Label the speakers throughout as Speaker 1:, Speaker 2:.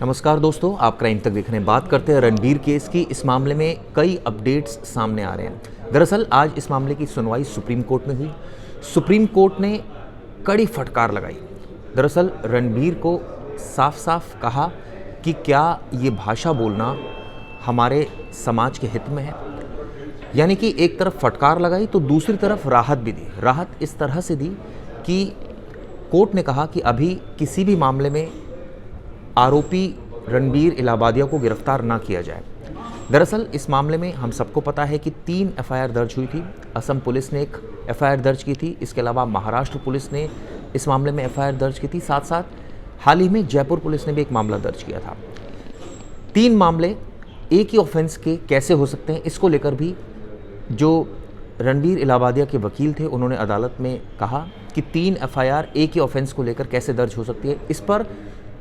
Speaker 1: नमस्कार दोस्तों, आप क्राइम तक देख रहे हैं। बात करते हैं रणबीर केस की। इस मामले में कई अपडेट्स सामने आ रहे हैं। दरअसल आज इस मामले की सुनवाई सुप्रीम कोर्ट में हुई। सुप्रीम कोर्ट ने कड़ी फटकार लगाई। दरअसल रणबीर को साफ साफ कहा कि क्या ये भाषा बोलना हमारे समाज के हित में है। यानी कि एक तरफ फटकार लगाई तो दूसरी तरफ राहत भी दी। राहत इस तरह से दी कि कोर्ट ने कहा कि अभी किसी भी मामले में आरोपी रणबीर इलाहाबादिया को गिरफ्तार ना किया जाए। दरअसल इस मामले में हम सबको पता है कि 3 एफआईआर दर्ज हुई थी। असम पुलिस ने एक एफआईआर दर्ज की थी। इसके अलावा महाराष्ट्र पुलिस ने इस मामले में एफआईआर दर्ज की थी। साथ साथ हाल ही में जयपुर पुलिस ने भी एक मामला दर्ज किया था। 3 मामले एक ही ऑफेंस के कैसे हो सकते हैं, इसको लेकर भी जो रणबीर इलाहाबादिया के वकील थे उन्होंने अदालत में कहा कि 3 एफआईआर एक ही ऑफेंस को लेकर कैसे दर्ज हो सकती है। इस पर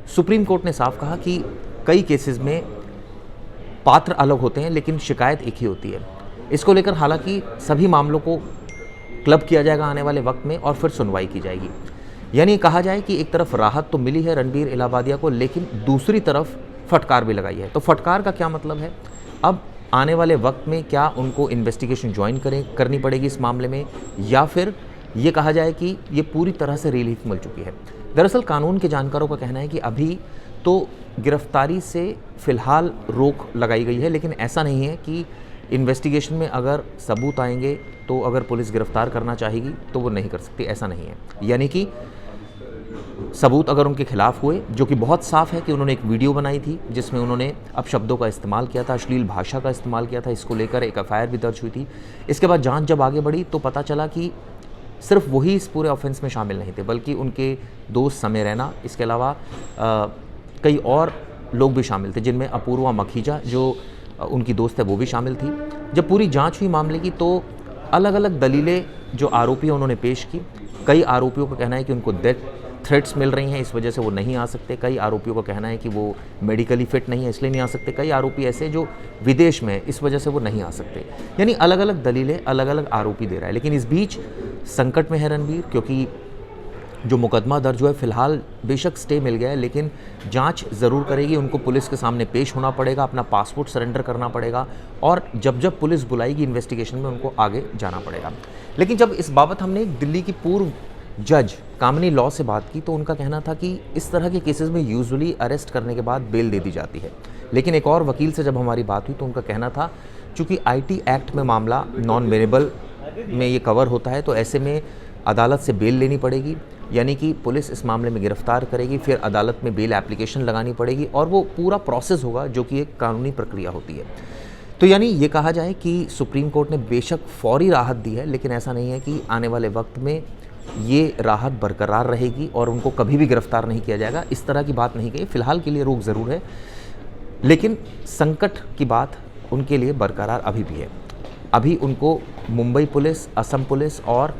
Speaker 1: सुप्रीम कोर्ट ने साफ कहा कि कई केसेस में पात्र अलग होते हैं लेकिन शिकायत एक ही होती है। इसको लेकर हालांकि सभी मामलों को क्लब किया जाएगा आने वाले वक्त में और फिर सुनवाई की जाएगी। यानी कहा जाए कि एक तरफ राहत तो मिली है रणबीर इलाहाबादिया को, लेकिन दूसरी तरफ फटकार भी लगाई है। तो फटकार का क्या मतलब है? अब आने वाले वक्त में क्या उनको इन्वेस्टिगेशन ज्वाइन करनी पड़ेगी इस मामले में, या फिर ये कहा जाए कि ये पूरी तरह से रिलीफ मिल चुकी है। दरअसल कानून के जानकारों का कहना है कि अभी तो गिरफ्तारी से फ़िलहाल रोक लगाई गई है, लेकिन ऐसा नहीं है कि इन्वेस्टिगेशन में अगर सबूत आएंगे तो अगर पुलिस गिरफ्तार करना चाहेगी तो वो नहीं कर सकती, ऐसा नहीं है। यानी कि सबूत अगर उनके खिलाफ हुए, जो कि बहुत साफ है कि उन्होंने एक वीडियो बनाई थी जिसमें उन्होंने अपशब्दों का इस्तेमाल किया था, अश्लील भाषा का इस्तेमाल किया था, इसको लेकर एक एफआईआर भी दर्ज हुई थी। इसके बाद जांच जब आगे बढ़ी तो पता चला कि सिर्फ वही इस पूरे ऑफेंस में शामिल नहीं थे, बल्कि उनके दोस्त समय रैना, इसके अलावा कई और लोग भी शामिल थे, जिनमें अपूर्वा मखीजा जो उनकी दोस्त है वो भी शामिल थी। जब पूरी जांच हुई मामले की तो अलग अलग दलीलें जो आरोपी हैं उन्होंने पेश की। कई आरोपियों का कहना है कि उनको डेथ थ्रेट्स मिल रही हैं, इस वजह से वो नहीं आ सकते। कई आरोपियों का कहना है कि वो मेडिकली फिट नहीं है इसलिए नहीं आ सकते। कई आरोपी ऐसे जो विदेश में है इस वजह से वो नहीं आ सकते। यानी अलग अलग दलीलें अलग अलग आरोपी दे रहा है। लेकिन इस बीच संकट में है रणबीर, क्योंकि जो मुकदमा दर्ज हुआ है फिलहाल बेशक स्टे मिल गया है, लेकिन जांच ज़रूर करेगी। उनको पुलिस के सामने पेश होना पड़ेगा, अपना पासपोर्ट सरेंडर करना पड़ेगा और जब जब पुलिस बुलाएगी इन्वेस्टिगेशन में उनको आगे जाना पड़ेगा। लेकिन जब इस बाबत हमने दिल्ली की पूर्व जज कामिनी लॉ से बात की तो उनका कहना था कि इस तरह के केसेस में यूजुअली अरेस्ट करने के बाद बेल दे दी जाती है। लेकिन एक और वकील से जब हमारी बात हुई तो उनका कहना था चूँकि आईटी एक्ट में मामला नॉन वेनेबल में ये कवर होता है तो ऐसे में अदालत से बेल लेनी पड़ेगी। यानी कि पुलिस इस मामले में गिरफ्तार करेगी, फिर अदालत में बेल एप्लीकेशन लगानी पड़ेगी और वो पूरा प्रोसेस होगा जो कि एक कानूनी प्रक्रिया होती है। तो यानी ये कहा जाए कि सुप्रीम कोर्ट ने बेशक फौरी राहत दी है, लेकिन ऐसा नहीं है कि आने वाले वक्त में ये राहत बरकरार रहेगी और उनको कभी भी गिरफ्तार नहीं किया जाएगा, इस तरह की बात नहीं कही। फ़िलहाल के लिए रोक ज़रूर है, लेकिन संकट की बात उनके लिए बरकरार अभी भी है। अभी उनको मुंबई पुलिस, असम पुलिस और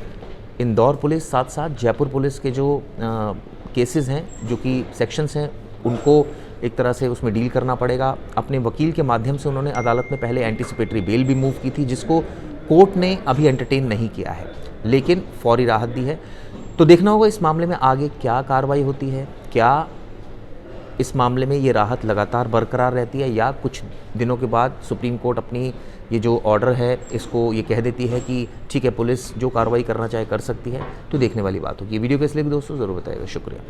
Speaker 1: इंदौर पुलिस, साथ साथ जयपुर पुलिस के जो केसेस हैं, जो कि सेक्शंस हैं, उनको एक तरह से उसमें डील करना पड़ेगा। अपने वकील के माध्यम से उन्होंने अदालत में पहले एंटीसिपेटरी बेल भी मूव की थी, जिसको कोर्ट ने अभी एंटरटेन नहीं किया है, लेकिन फौरी राहत दी है। तो देखना होगा इस मामले में आगे क्या कार्रवाई होती है। क्या इस मामले में ये राहत लगातार बरकरार रहती है या कुछ दिनों के बाद सुप्रीम कोर्ट अपनी ये जो ऑर्डर है इसको ये कह देती है कि ठीक है पुलिस जो कार्रवाई करना चाहे कर सकती है। तो देखने वाली बात होगी। वीडियो को इसलिए भी दोस्तों ज़रूर बताइएगा। शुक्रिया।